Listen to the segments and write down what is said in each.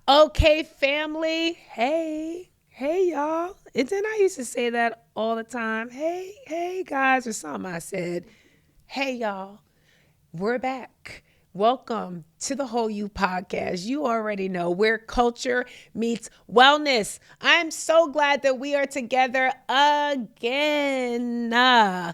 Okay, family. Hey, y'all. And then I used to say that all the time. Hey, guys, or something I said. Hey, y'all. We're back. Welcome to the Whole You podcast. You already know where culture meets wellness. I'm so glad that we are together again. I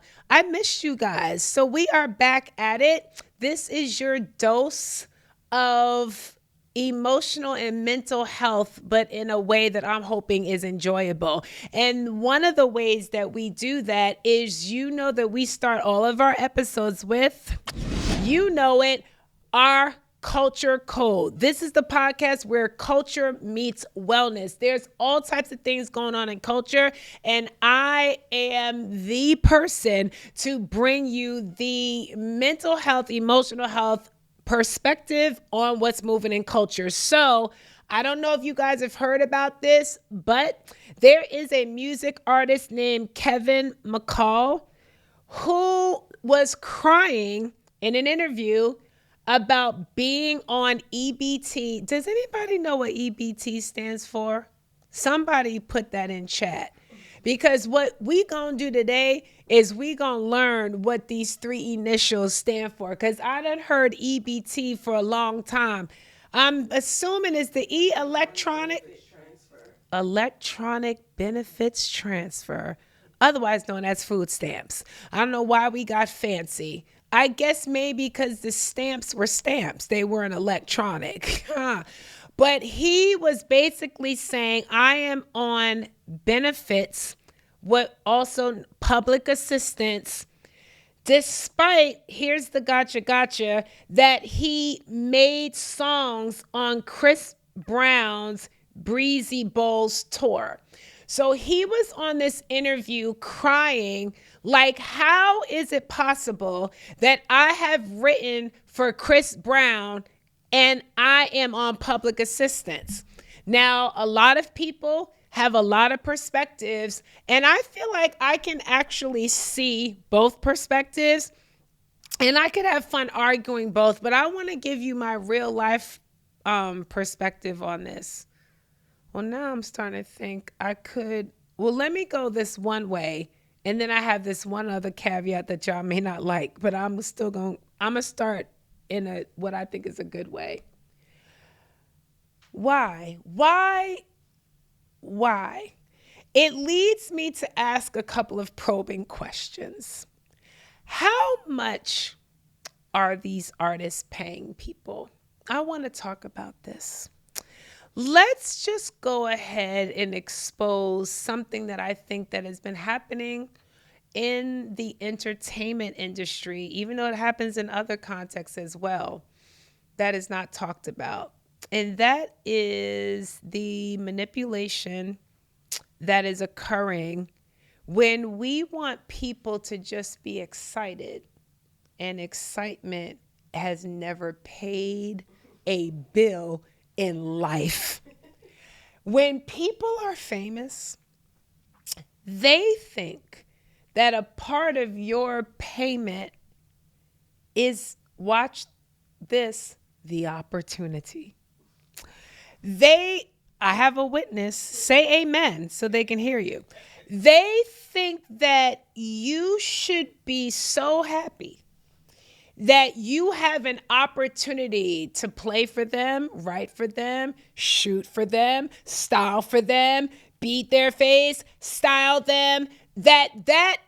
missed you guys. So we are back at it. This is your dose of emotional and mental health, but in a way that I'm hoping is enjoyable. And one of the ways that we do that is, that we start all of our episodes with, our culture code. This is the podcast where culture meets wellness. There's all types of things going on in culture, and I am the person to bring you the mental health, emotional health perspective on what's moving in culture. So I don't know if you guys have heard about this, but there is a music artist named Kevin McCall who was crying in an interview about being on EBT. Does anybody know what EBT stands for? Somebody put that in chat. Because what we gonna do today is we gonna learn what these three initials stand for. Because I done heard EBT for a long time. I'm assuming it's the electronic benefits transfer, otherwise known as food stamps. I don't know why we got fancy. I guess maybe because the stamps were stamps. They weren't electronic. But he was basically saying, I am on benefits, what also public assistance, despite, here's the gotcha, that he made songs on Chris Brown's Breezy Bowl's tour. So he was on this interview crying, like, how is it possible that I have written for Chris Brown and I am on public assistance? Now, a lot of people have a lot of perspectives, and I feel like I can actually see both perspectives, and I could have fun arguing both, but I want to give you my real life perspective on this. Well, now I'm starting to think let me go this one way. And then I have this one other caveat that y'all may not like, but I'm going to start in what I think is a good way. Why? It leads me to ask a couple of probing questions. How much are these artists paying people? I want to talk about this. Let's just go ahead and expose something that I think that has been happening in the entertainment industry, even though it happens in other contexts as well, that is not talked about. And that is the manipulation that is occurring when we want people to just be excited, and excitement has never paid a bill in life. When people are famous, they think that a part of your payment is, watch this, the opportunity. I have a witness, say amen so they can hear you. They think that you should be so happy that you have an opportunity to play for them, write for them, shoot for them, style for them, beat their face, style them. That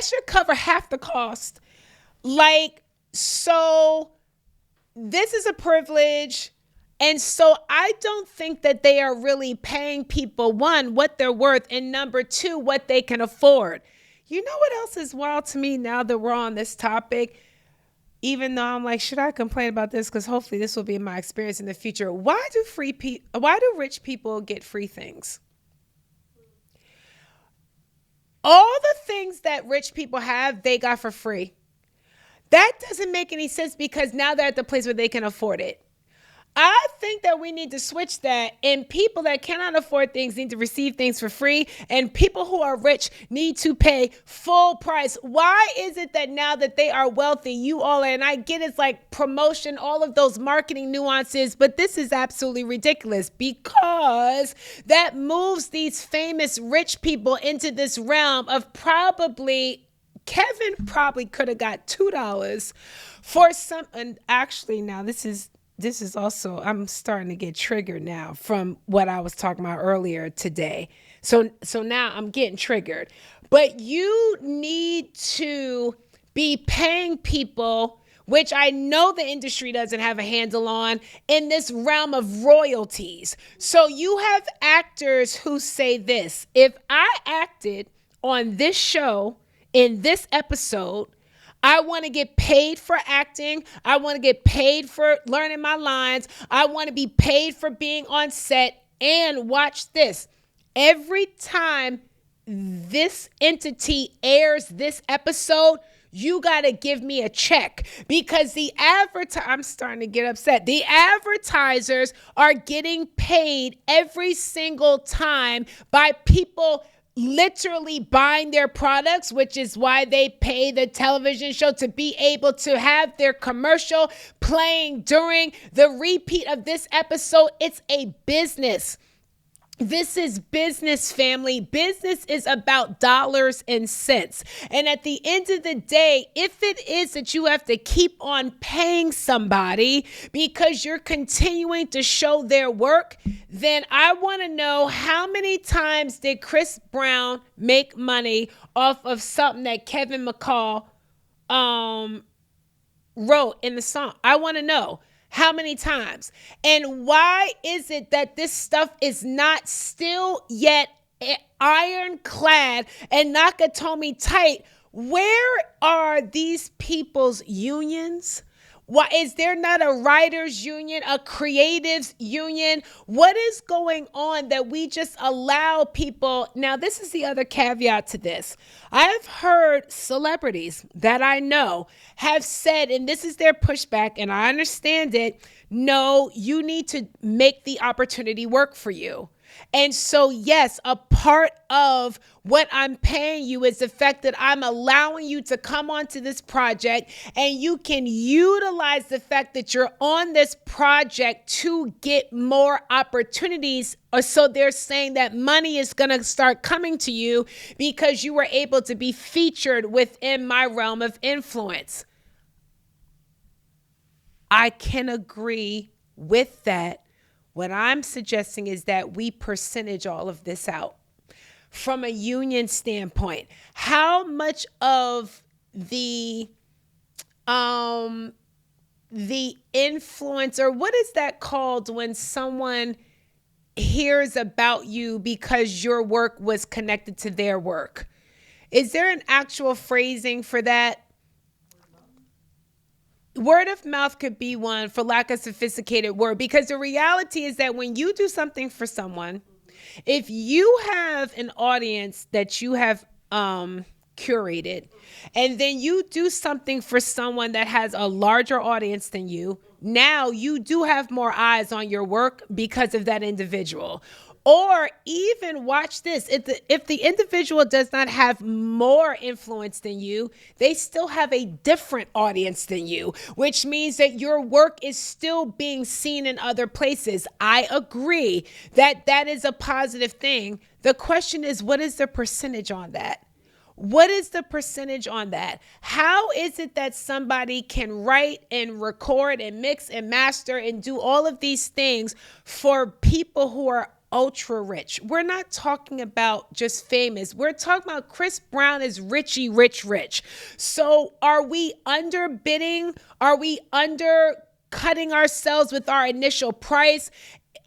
should cover half the cost. So this is a privilege. And so I don't think that they are really paying people, one, what they're worth, and number two, what they can afford. You know what else is wild to me now that we're on this topic? Even though I'm like, should I complain about this? Because hopefully this will be my experience in the future. Why do rich people get free things? All the things that rich people have, they got for free. That doesn't make any sense because now they're at the place where they can afford it. I think that we need to switch that, and people that cannot afford things need to receive things for free, and people who are rich need to pay full price. Why is it that now that they are wealthy, you all are, and I get it's like promotion, all of those marketing nuances, but this is absolutely ridiculous because that moves these famous rich people into this realm of Kevin probably could have got $2 for some, and actually now this is also, I'm starting to get triggered now from what I was talking about earlier today. So now I'm getting triggered. But you need to be paying people, which I know the industry doesn't have a handle on, in this realm of royalties. So you have actors who say this: if I acted on this show in this episode, I want to get paid for acting. I want to get paid for learning my lines. I want to be paid for being on set. And watch this. Every time this entity airs this episode, you got to give me a check, because I'm starting to get upset. The advertisers are getting paid every single time by people literally buying their products, which is why they pay the television show to be able to have their commercial playing during the repeat of this episode. It's a business. This is business, family. Business is about dollars and cents. And at the end of the day, if it is that you have to keep on paying somebody because you're continuing to show their work, then I want to know, how many times did Chris Brown make money off of something that Kevin McCall wrote in the song? I want to know. How many times? And why is it that this stuff is not still yet ironclad and Nakatomi tight? Where are these people's unions? Why is there not a writers union, a creatives union? What is going on that we just allow people? Now, this is the other caveat to this. I have heard celebrities that I know have said, and this is their pushback, and I understand it, no, you need to make the opportunity work for you. And so, yes, a part of what I'm paying you is the fact that I'm allowing you to come onto this project, and you can utilize the fact that you're on this project to get more opportunities. Or so they're saying that money is going to start coming to you because you were able to be featured within my realm of influence. I can agree with that. What I'm suggesting is that we percentage all of this out from a union standpoint. How much of the influence, or what is that called when someone hears about you because your work was connected to their work? Is there an actual phrasing for that? Word of mouth could be one, for lack of sophisticated word, because the reality is that when you do something for someone, if you have an audience that you have curated, and then you do something for someone that has a larger audience than you, now you do have more eyes on your work because of that individual. Or even, watch this, if the individual does not have more influence than you, they still have a different audience than you, which means that your work is still being seen in other places. I agree that that is a positive thing. The question is, what is the percentage on that? What is the percentage on that? How is it that somebody can write and record and mix and master and do all of these things for people who are ultra rich? We're not talking about just famous. We're talking about Chris Brown is richy rich. So are we underbidding? Are we undercutting ourselves with our initial price?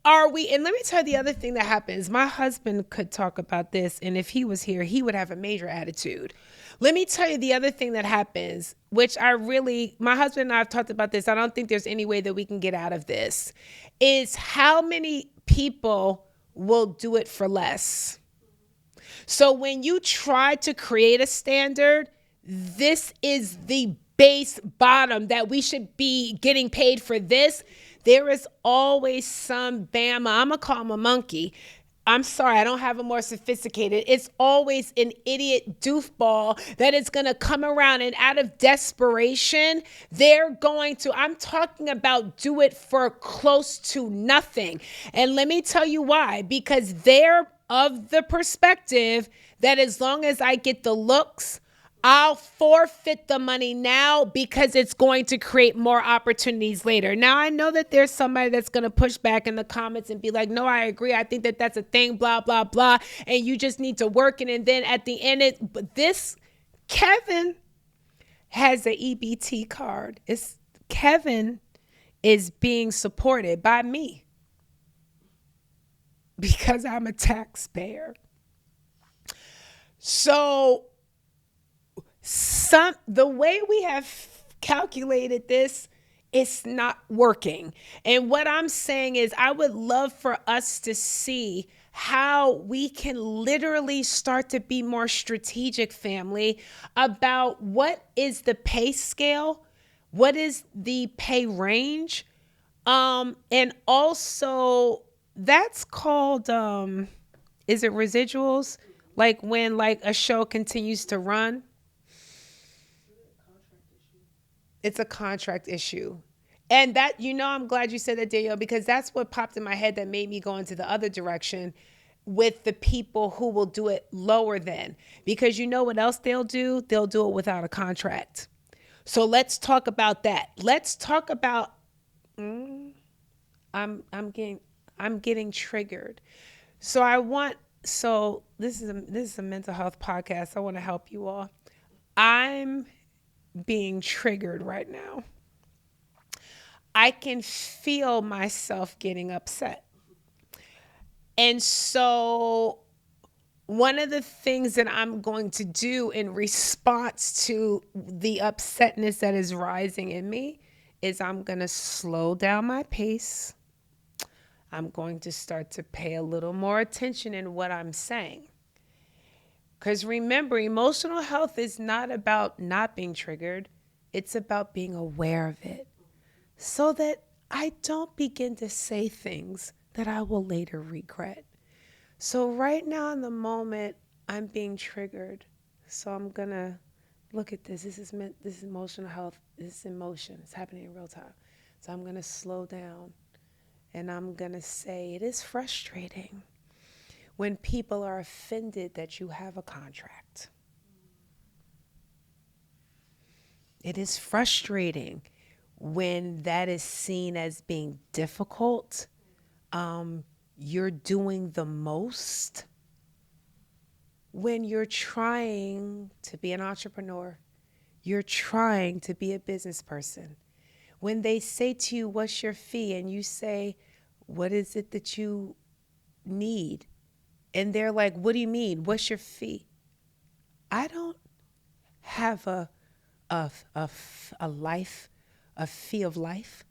Are we? And let me tell you the other thing that happens. My husband could talk about this, and if he was here, he would have a major attitude. Let me tell you the other thing that happens, which my husband and I have talked about this. I don't think there's any way that we can get out of this, is how many people will do it for less. So when you try to create a standard, this is the base bottom that we should be getting paid for this. There is always some Bama. I'm going to call him a monkey. I'm sorry, I don't have a more sophisticated. It's always an idiot doofball that is going to come around, and out of desperation, they're going to, I'm talking about, do it for close to nothing. And let me tell you why. Because they're of the perspective that as long as I get the looks, I'll forfeit the money now because it's going to create more opportunities later. Now, I know that there's somebody that's going to push back in the comments and be like, no, I agree. I think that that's a thing, blah, blah, blah. And you just need to work it. And then at the end, but this Kevin has an EBT card. Kevin is being supported by me because I'm a taxpayer. So the way we have calculated this, it's not working. And what I'm saying is I would love for us to see how we can literally start to be more strategic, family, about what is the pay scale, what is the pay range, and also that's called, is it residuals? Like when like a show continues to run? It's a contract issue. And that, I'm glad you said that, Danielle, because that's what popped in my head that made me go into the other direction with the people who will do it lower than. Because you know what else they'll do? They'll do it without a contract. So let's talk about that. Let's talk about, I'm getting triggered. So this is a mental health podcast. I want to help you all. I'm being triggered right now. I can feel myself getting upset. And so one of the things that I'm going to do in response to the upsetness that is rising in me is I'm going to slow down my pace. I'm going to start to pay a little more attention in what I'm saying. Because remember, emotional health is not about not being triggered. It's about being aware of it so that I don't begin to say things that I will later regret. So right now in the moment, I'm being triggered. So I'm going to look at this. This is emotional health. This is emotion. It's happening in real time. So I'm going to slow down and I'm going to say it is frustrating when people are offended that you have a contract. It is frustrating when that is seen as being difficult. You're doing the most when you're trying to be an entrepreneur. You're trying to be a business person. When they say to you, what's your fee? And you say, what is it that you need? And they're like, what do you mean? What's your fee? I don't have a fee of life.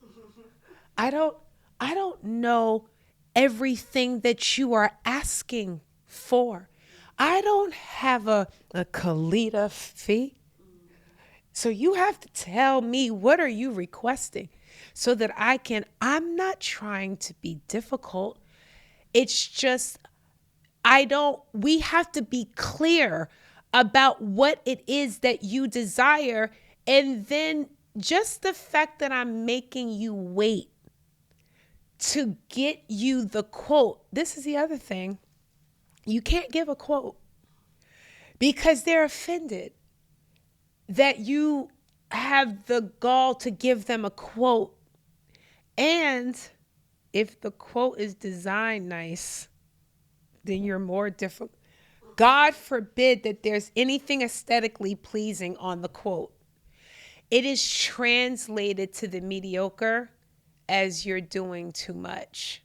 I don't know everything that you are asking for. I don't have a Kalita fee. So you have to tell me, what are you requesting so that I'm not trying to be difficult. It's just, we have to be clear about what it is that you desire. And then just the fact that I'm making you wait to get you the quote. This is the other thing. You can't give a quote because they're offended that you have the gall to give them a quote. And if the quote is designed nice, then you're more difficult. God forbid that there's anything aesthetically pleasing on the quote. It is translated to the mediocre as you're doing too much.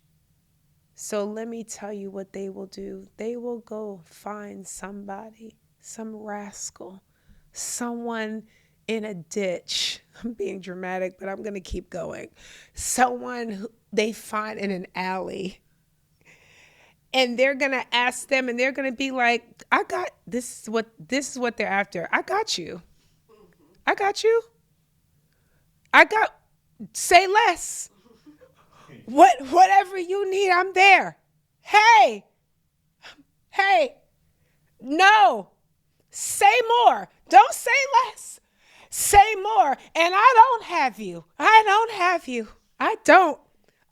So let me tell you what they will do. They will go find somebody, some rascal, someone in a ditch. I'm being dramatic, but I'm going to keep going. Someone who they find in an alley. And they're going to ask them and they're going to be like, this is what they're after. I got you. Say less. Whatever you need, I'm there. Hey, hey, no. Say more. Don't say less. Say more. And I don't have you. I don't have you. I don't.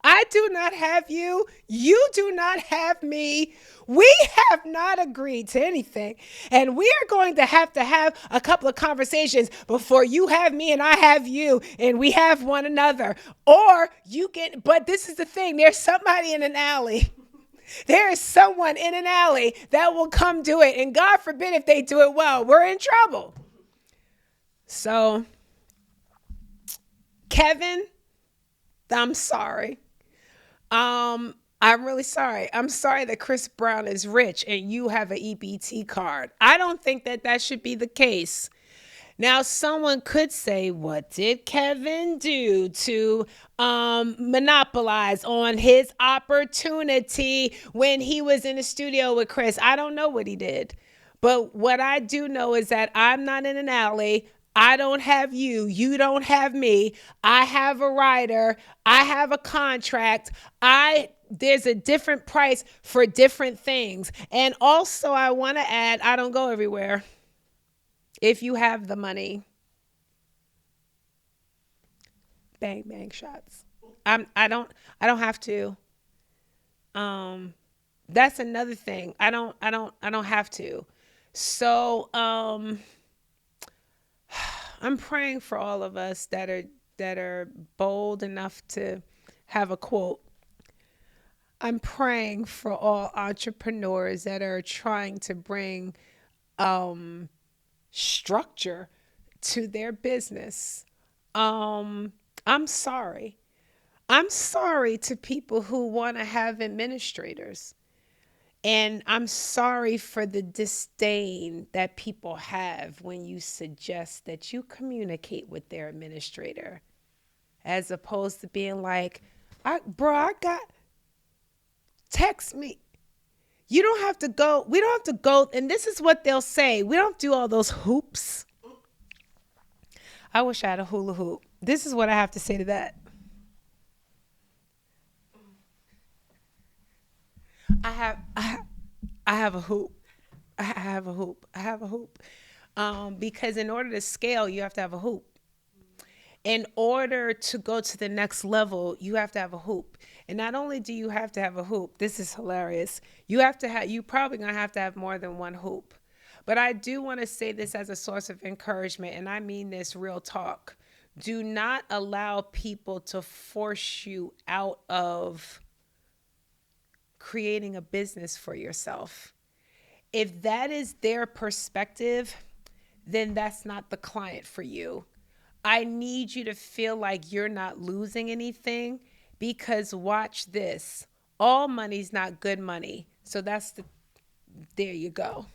I do not have you. You do not have me. We have not agreed to anything. And we are going to have a couple of conversations before you have me and I have you and we have one another. Or you get, but this is the thing, there's somebody in an alley. There is someone in an alley that will come do it. And God forbid if they do it well, we're in trouble. So, Kevin, I'm sorry. I'm really sorry. I'm sorry that Chris Brown is rich and you have an EBT card. I don't think that that should be the case. Now, someone could say, what did Kevin do to monopolize on his opportunity when he was in the studio with Chris? I don't know what he did. But what I do know is that I'm not in an alley. I don't have you. You don't have me. I have a rider. I have a contract. There's a different price for different things. And also, I want to add, I don't go everywhere. If you have the money, bang bang shots. I don't have to. That's another thing. I don't have to. So I'm praying for all of us that are bold enough to have a quote. I'm praying for all entrepreneurs that are trying to bring structure to their business. I'm sorry. I'm sorry to people who want to have administrators. And I'm sorry for the disdain that people have when you suggest that you communicate with their administrator, as opposed to being like, I got, text me. You don't have to go. We don't have to go. And this is what they'll say. We don't do all those hoops. I wish I had a hula hoop. This is what I have to say to that. I have a hoop. I have a hoop. I have a hoop. Because in order to scale, you have to have a hoop. In order to go to the next level, you have to have a hoop. And not only do you have to have a hoop, this is hilarious. You probably gonna have to have more than one hoop. But I do want to say this as a source of encouragement, and I mean this real talk. Do not allow people to force you out of creating a business for yourself. If that is their perspective, then that's not the client for you. I need you to feel like you're not losing anything, because watch this. All money's not good money. So there you go.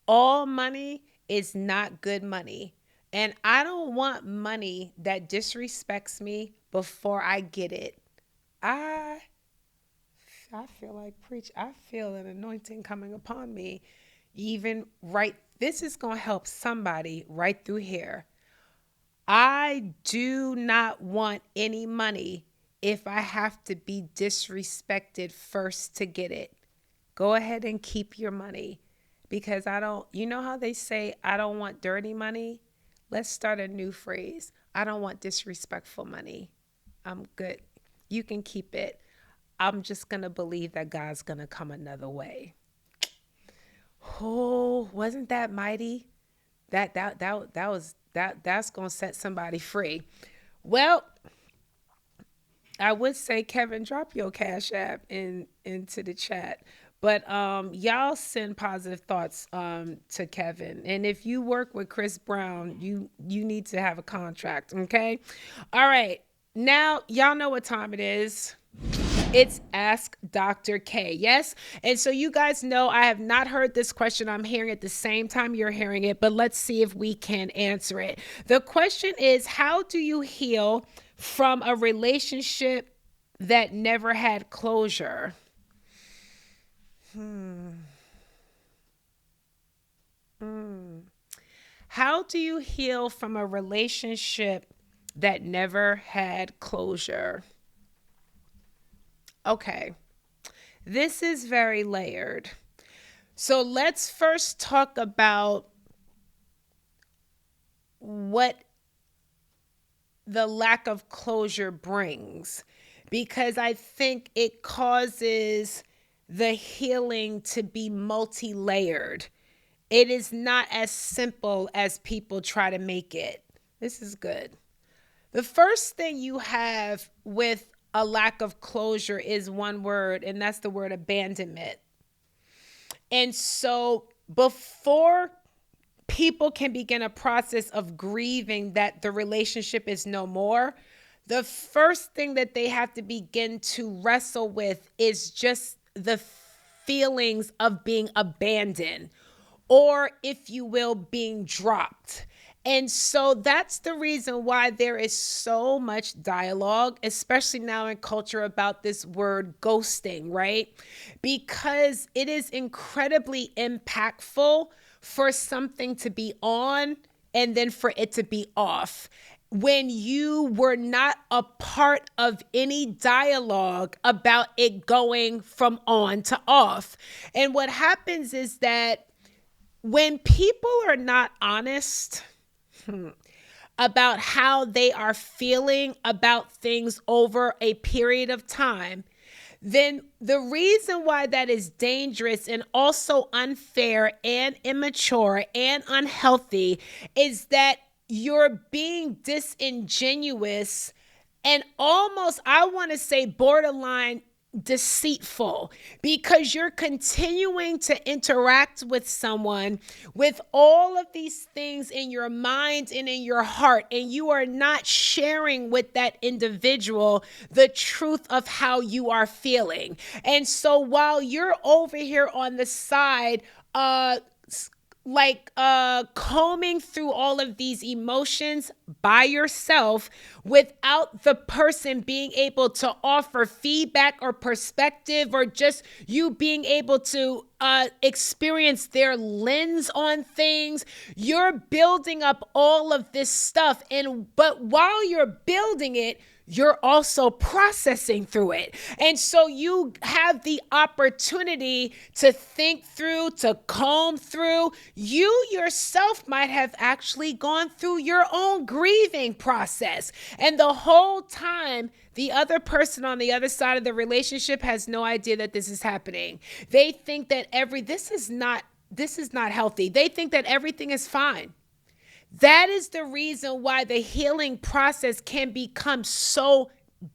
All money is not good money. And I don't want money that disrespects me before I get it. I feel like preach. I feel an anointing coming upon me. Even right, this is going to help somebody right through here. I do not want any money if I have to be disrespected first to get it. Go ahead and keep your money, because you know how they say, I don't want dirty money? Let's start a new phrase. I don't want disrespectful money. I'm good. You can keep it. I'm just going to believe that God's going to come another way. Oh, wasn't that mighty? That's going to set somebody free. Well, I would say, Kevin, drop your Cash App into the chat. But y'all send positive thoughts to Kevin. And if you work with Chris Brown, you need to have a contract, okay? All right. Now, y'all know what time it is. It's Ask Dr. K, yes? And so you guys know I have not heard this question. I'm hearing it the same time you're hearing it, but let's see if we can answer it. The question is, how do you heal from a relationship that never had closure? How do you heal from a relationship that never had closure? Okay, this is very layered. So let's first talk about what the lack of closure brings, because I think it causes the healing to be multi layered. It is not as simple as people try to make it. This is good. The first thing you have with a lack of closure is one word, and that's the word abandonment. And so before people can begin a process of grieving that the relationship is no more, the first thing that they have to begin to wrestle with is just the feelings of being abandoned, or, if you will, being dropped. And so that's the reason why there is so much dialogue, especially now in culture, about this word ghosting, right? Because it is incredibly impactful for something to be on and then for it to be off, when you were not a part of any dialogue about it going from on to off. And what happens is that when people are not honest about how they are feeling about things over a period of time, then the reason why that is dangerous and also unfair and immature and unhealthy is that you're being disingenuous and almost, I want to say, borderline deceitful, because you're continuing to interact with someone with all of these things in your mind and in your heart, and you are not sharing with that individual the truth of how you are feeling. And so while you're over here on the side, combing through all of these emotions by yourself without the person being able to offer feedback or perspective, or just you being able to experience their lens on things, you're building up all of this stuff. But while you're building it, you're also processing through it. And so you have the opportunity to think through, to comb through. You yourself might have actually gone through your own grieving process. And the whole time, the other person on the other side of the relationship has no idea that this is happening. They think that this is not healthy. They think that everything is fine. That is the reason why the healing process can become so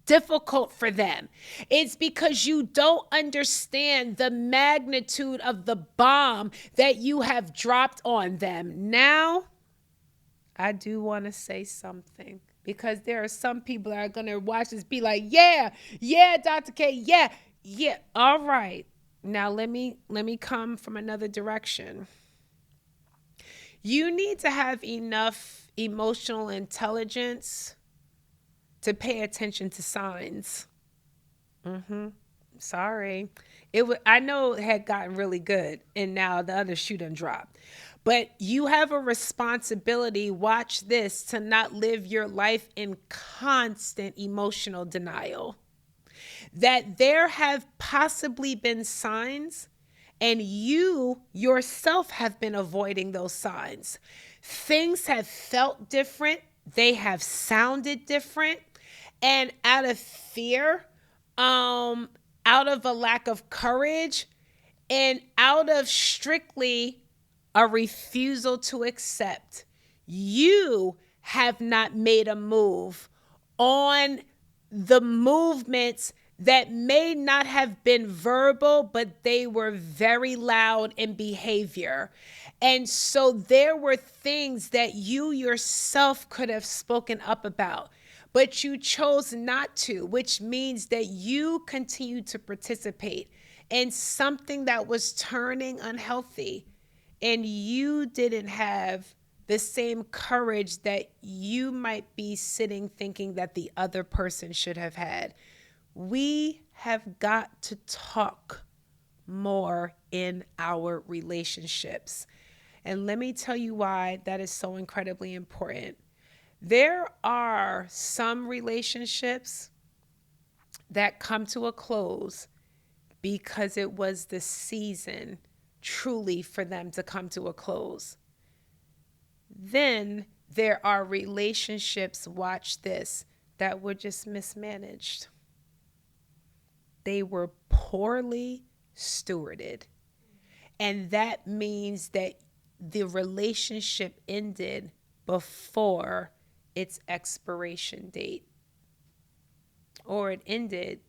difficult for them. It's because you don't understand the magnitude of the bomb that you have dropped on them. Now, I do want to say something, because there are some people that are going to watch this be like, yeah, Dr. K, yeah. All right. Now let me come from another direction. You need to have enough emotional intelligence to pay attention to signs. Sorry. I know it had gotten really good, and now the other shoe done dropped. But you have a responsibility, watch this, to not live your life in constant emotional denial. That there have possibly been signs, and you yourself have been avoiding those signs. Things have felt different, they have sounded different, and out of fear, out of a lack of courage, and out of strictly a refusal to accept, you have not made a move on the movements that may not have been verbal, but they were very loud in behavior. And so there were things that you yourself could have spoken up about, but you chose not to, which means that you continue to participate in something that was turning unhealthy, and you didn't have the same courage that you might be sitting thinking that the other person should have had. We have got to talk more in our relationships. And let me tell you why that is so incredibly important. There are some relationships that come to a close because it was the season truly for them to come to a close. Then there are relationships, watch this, that were just mismanaged. They were poorly stewarded. And that means that the relationship ended before its expiration date. Or it ended,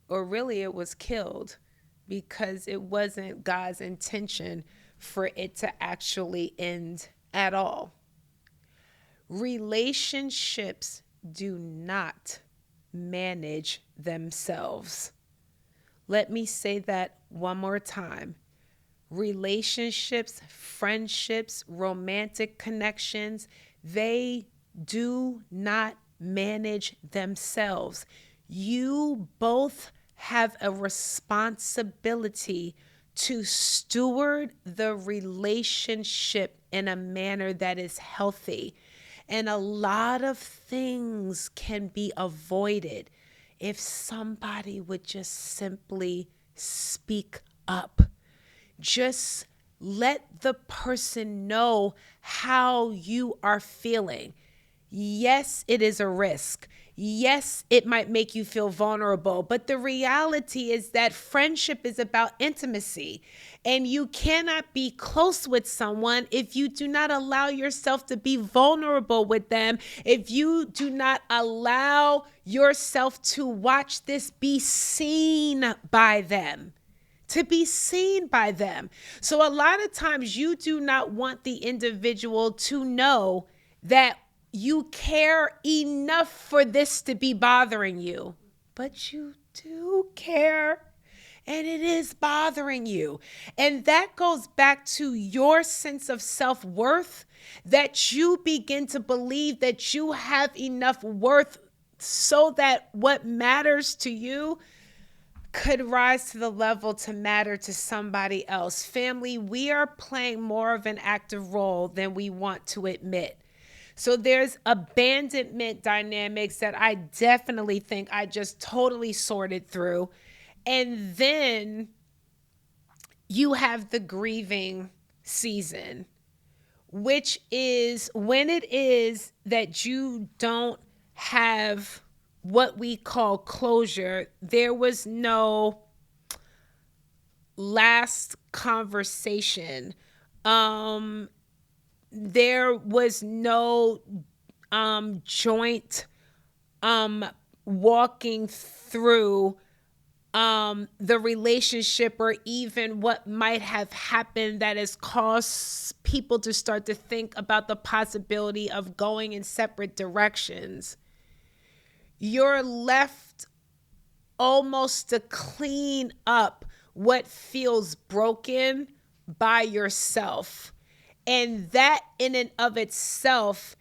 or really it was killed, because it wasn't God's intention for it to actually end at all. Relationships do not manage themselves. Let me say that one more time. Relationships, friendships, romantic connections, they do not manage themselves. You both have a responsibility to steward the relationship in a manner that is healthy. And a lot of things can be avoided if somebody would just simply speak up. Just let the person know how you are feeling. Yes, it is a risk. Yes, it might make you feel vulnerable, but the reality is that friendship is about intimacy, and you cannot be close with someone if you do not allow yourself to be vulnerable with them, if you do not allow yourself to watch this be seen by them. To be seen by them. So a lot of times you do not want the individual to know that you care enough for this to be bothering you, but you do care, and it is bothering you. And that goes back to your sense of self-worth, that you begin to believe that you have enough worth so that what matters to you could rise to the level to matter to somebody else. Family, we are playing more of an active role than we want to admit. So there's abandonment dynamics that I definitely think I just totally sorted through. And then you have the grieving season, which is when it is that you don't have what we call closure. There was no last conversation. There was no joint walking through the relationship, or even what might have happened that has caused people to start to think about the possibility of going in separate directions. You're left almost to clean up what feels broken by yourself. And that in and of itself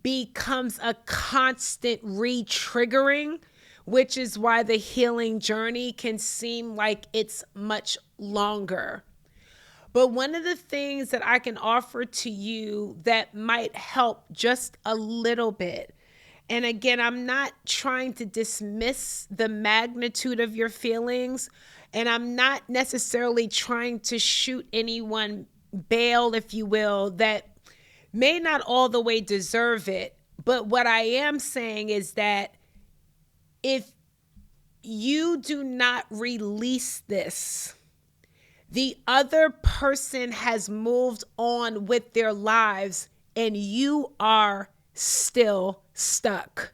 becomes a constant re-triggering, which is why the healing journey can seem like it's much longer. But one of the things that I can offer to you that might help just a little bit, and again, I'm not trying to dismiss the magnitude of your feelings, and I'm not necessarily trying to shoot anyone bail, if you will, that may not all the way deserve it. But what I am saying is that if you do not release this, the other person has moved on with their lives and you are still stuck.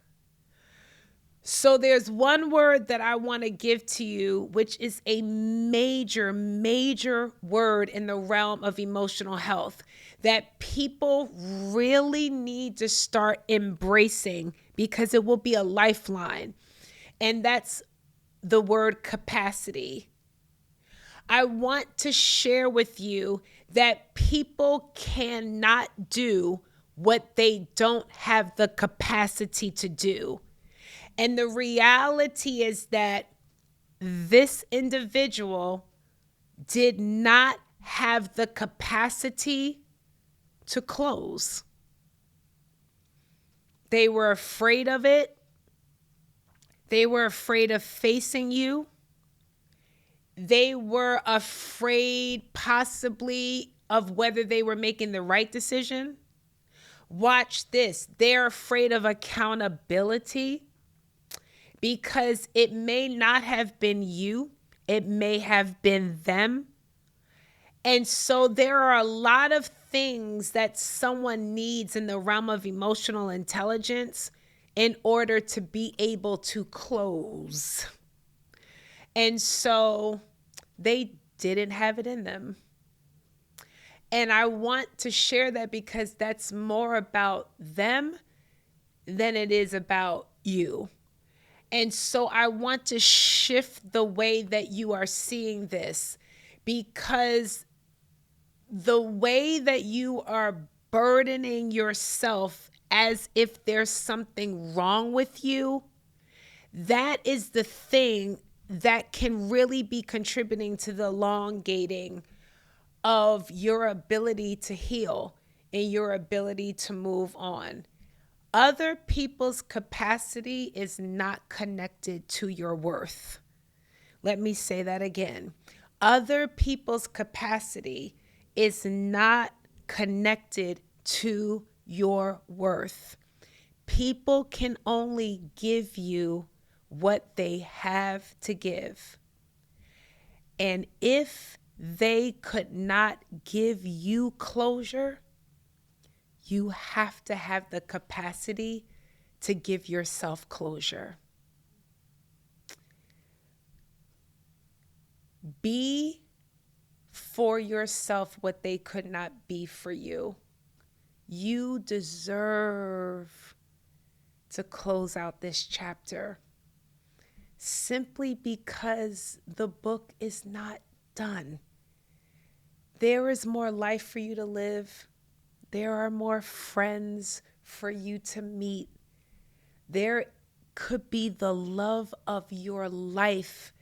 So there's one word that I want to give to you, which is a major, major word in the realm of emotional health that people really need to start embracing, because it will be a lifeline. And that's the word capacity. I want to share with you that people cannot do what they don't have the capacity to do. And the reality is that this individual did not have the capacity to close. They were afraid of it. They were afraid of facing you. They were afraid possibly of whether they were making the right decision. Watch this. They're afraid of accountability because it may not have been you. It may have been them. And so there are a lot of things that someone needs in the realm of emotional intelligence in order to be able to close. And so they didn't have it in them. And I want to share that because that's more about them than it is about you. And so I want to shift the way that you are seeing this, because the way that you are burdening yourself as if there's something wrong with you, that is the thing that can really be contributing to the elongating of your ability to heal and your ability to move on. Other people's capacity is not connected to your worth. Let me say that again. Other people's capacity is not connected to your worth. People can only give you what they have to give. And if they could not give you closure, you have to have the capacity to give yourself closure. Be for yourself what they could not be for you. You deserve to close out this chapter simply because the book is not done. There is more life for you to live. There are more friends for you to meet. There could be the love of your life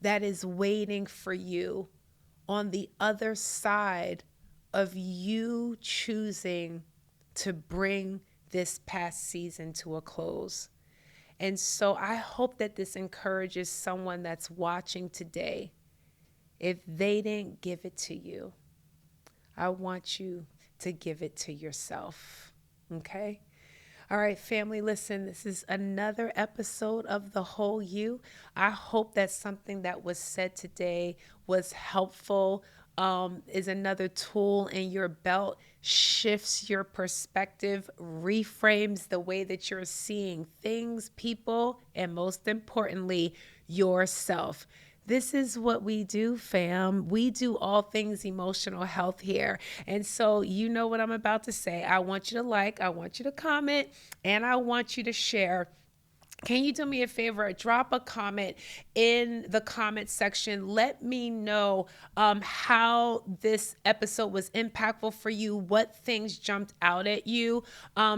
that is waiting for you on the other side of you choosing to bring this past season to a close. And so I hope that this encourages someone that's watching today. If they didn't give it to you, I want you to give it to yourself. Okay? All right, family, listen, this is another episode of The Whole You. I hope that something that was said today was helpful, is another tool in your belt, shifts your perspective, reframes the way that you're seeing things, people, and most importantly, yourself. This is what we do, fam. We do all things emotional health here. And so you know what I'm about to say. I want you to like, I want you to comment, and I want you to share. Can you do me a favor? Drop a comment in the comment section. Let me know how this episode was impactful for you, what things jumped out at you,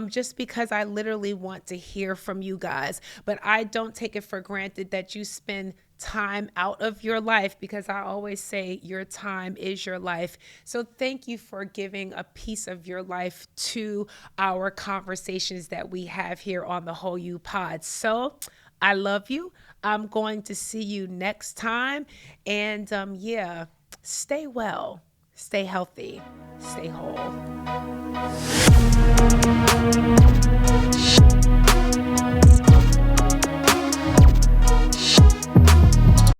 just because I literally want to hear from you guys. But I don't take it for granted that you spend time out of your life, because I always say your time is your life. So thank you for giving a piece of your life to our conversations that we have here on the Whole You Pod. So I love you. I'm going to see you next time. And stay well, stay healthy, stay whole.